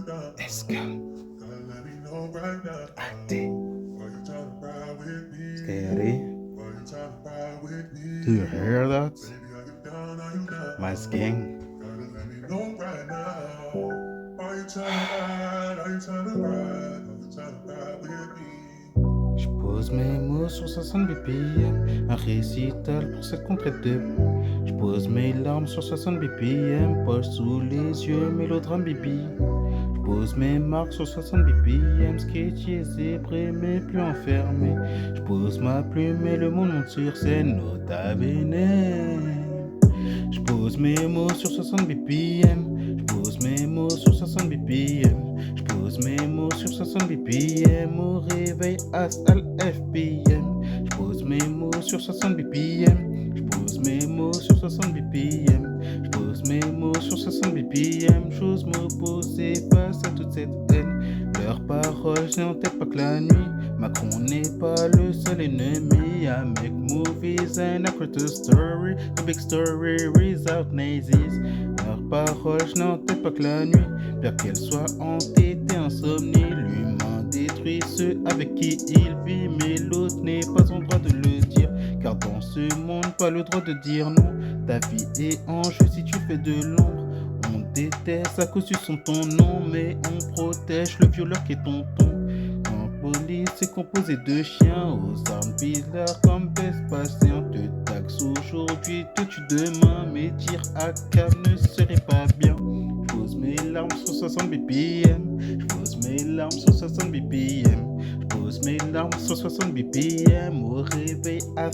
Let's go. Ate. Scary. Do you hear that? My skin. Je pose mes mots sur 60 BPM, un récital pour cette conquête de. Je pose mes larmes sur 60 BPM, poche sous les yeux, mélodrame bibi. Je pose mes marques sur 60 BPM, sketchy et zébré, mais plus enfermé. Je pose ma plume et le monde monte sur scène, nota bene. Je pose mes mots sur 60 BPM, je pose mes mots sur 60 BPM. Je pose mes mots sur 60 BPM, au réveil al FPM. Je pose mes mots sur 60 BPM, je pose mes mots sur 60 BPM. Je pose mes mots sur 60 BPM, j'ose m'opposer face à toute cette haine. Leurs paroles, je n'ai en tête pas que la nuit. Macron n'est pas le seul ennemi. I make movies and I create a story, a big story without nazis. Leurs paroles, je n'ai en tête pas que la nuit. Bien qu'elle soit entêtée, insomnie, l'humain détruit ceux avec qui il vit, mais l'autre n'est pas en droit de le dire. Car dans ce monde, pas le droit de dire non. Ta vie est en jeu si tu fais de l'ombre. On déteste à cause du son ton nom, mais on protège le violeur qui est tonton. En police, c'est composé de chiens aux armes bizarres comme Vespasien. Te taxe aujourd'hui, te tue demain, mais tir à cam ne serait pas bien. Je pose mes larmes sur 60 BPM, je pose mes larmes sur 60 BPM. Je pose mes larmes sur 60 BPM, au réveil al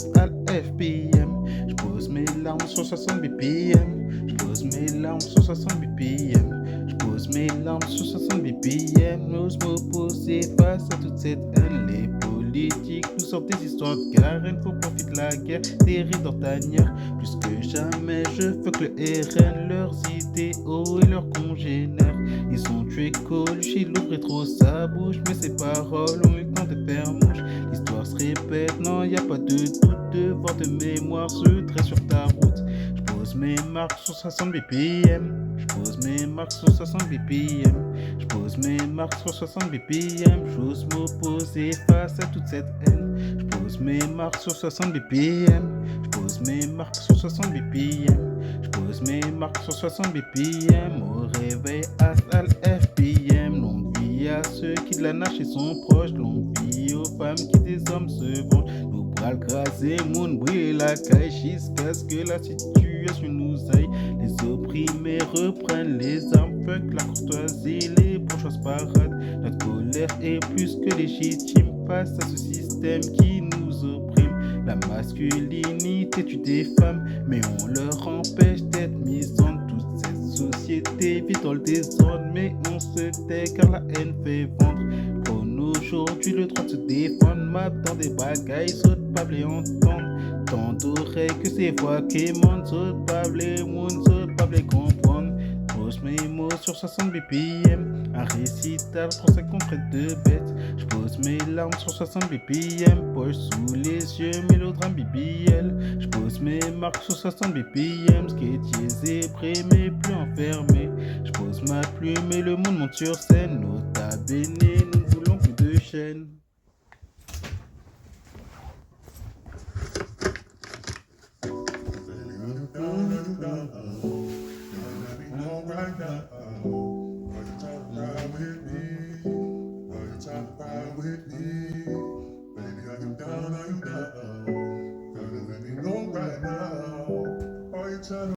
FPM. Je pose mes larmes sur 60 BPM, je pose mes larmes sur 60 BPM. Je pose mes larmes sur 60 BPM, n'ose m'opposer face à toute cette haine. Les politiques nous sortent des histoires de Karen pour profiter de la guerre, des rides dans tanière. Plus que jamais, je fuck le RN, leurs idéaux et leurs congénères. Ils ont tué Coluche, il ouvrait trop sa bouche, mais ses paroles ont eu le temps de faire mouche. L'histoire se répète, non, y a pas de doute, devoir de mémoire se dresse sur ta route. Je pose mes marques sur 60 BPM, je pose mes marques sur 60 BPM. Je pose mes marques sur 60 BPM, j'ose m'opposer face à toute cette haine. Je pose mes marques sur 60 BPM, je pose mes marques sur 60 BPM. Je pose mes marques sur 60 BPM, au réveil al FPM. Longue vie à ceux qui de la nage sont proches, longue vie aux femmes qui des hommes se vengent. Nous bras le crasé, moun brûle la caille, jusqu'à ce que la situation nous aille. Les opprimés reprennent les armes, fuck la courtoisie, les bourgeois paradent. Notre colère est plus que légitime face à ce système qui nous opprime. La masculinité tue des femmes, mais on leur empêche d'être misandre. Toute cette société vit dans le désordre, mais on se tait car la haine fait vendre. Prône aujourd'hui le droit de se défendre, map dans des bagailles, saute pas les entendre. Tant d'oreilles que ces voix qui montent, saute pas les mondes, saute pas les comprendre. Pose mes mots sur 60 BPM, un récital pour cette conquête de bêtes. Je pose mes larmes sur 60 BPM, poche sous les yeux, mélodrame BBL. Je pose mes marques sur 60 BPM, sketchy zébré mais plus enfermé. Je pose ma plume et le monde monte sur scène, nota bene, nous ne voulons plus de chaînes. Right now, will you try to ride with me? Will you try to ride with me? Baby, are you down? Are you down? Gotta let me know right now. Are you trying to